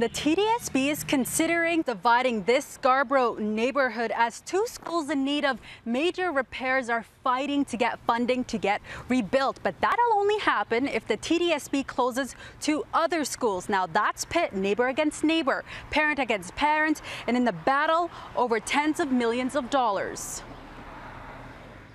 The TDSB is considering dividing this Scarborough neighborhood as two schools in need of major repairs are fighting to get funding to get rebuilt. But that'll only happen if the TDSB closes two other schools. Now that's pit neighbor against neighbor, parent against parent, and in the battle over tens of millions of dollars.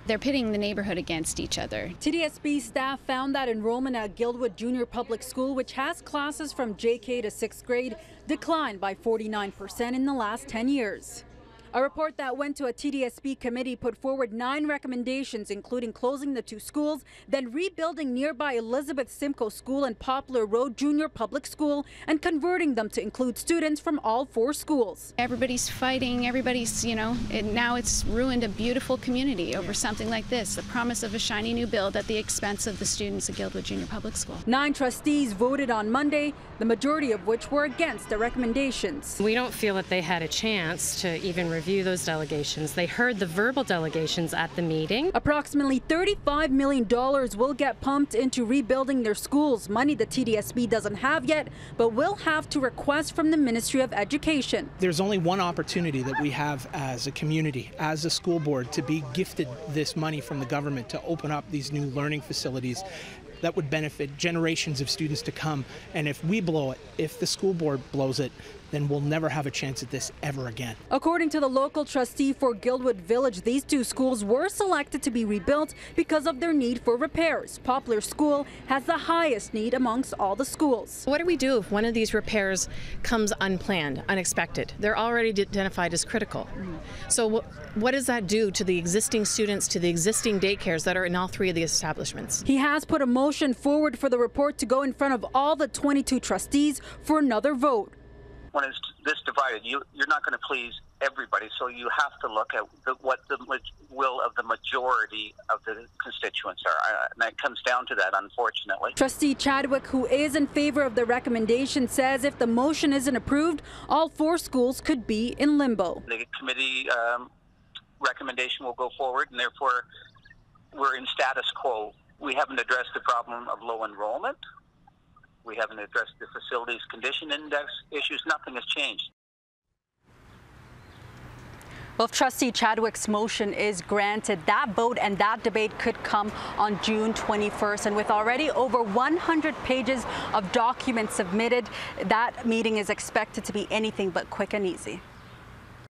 They're pitting the neighborhood against each other. TDSB staff found that enrollment at Guildwood Junior Public School, which has classes from JK to 6th grade, declined by 49% in the last 10 years. A report that went to a TDSB committee put forward 9 recommendations, including closing the two schools, then rebuilding nearby Elizabeth Simcoe School and Poplar Road Junior Public School, and converting them to include students from all 4 schools. Everybody's fighting, everybody's, now it's ruined a beautiful community over something like this, the promise of a shiny new build at the expense of the students at Guildwood Junior Public School. 9 trustees voted on Monday, the majority of which were against the recommendations. We don't feel that they had a chance to even review those delegations. They heard the verbal delegations at the meeting. Approximately $35 million will get pumped into rebuilding their schools, money the TDSB doesn't have yet, but will have to request from the Ministry of Education. There's only one opportunity that we have as a community, as a school board, to be gifted this money from the government to open up these new learning facilities that would benefit generations of students to come. And if we blow it, if the school board blows it, then we'll never have a chance at this ever again. According to the local trustee for Guildwood Village, these two schools were selected to be rebuilt because of their need for repairs. Poplar School has the highest need amongst all the schools. What do we do if one of these repairs comes unplanned, unexpected? They're already identified as critical. So what does that do to the existing students, to the existing daycares that are in all 3 of the establishments? He has put a motion forward for the report to go in front of all the 22 trustees for another vote. When it's this divided, you're not going to please everybody, so you have to look at what the will of the majority of the constituents are, and that comes down to that, unfortunately. Trustee Chadwick, who is in favor of the recommendation, says if the motion isn't approved, all 4 schools could be in limbo. The committee recommendation will go forward, and therefore we're in status quo. We haven't addressed the problem of low enrollment. We haven't addressed the facilities condition index issues. Nothing has changed. Well, if Trustee Chadwick's motion is granted, that vote and that debate could come on June 21st. And with already over 100 pages of documents submitted, that meeting is expected to be anything but quick and easy.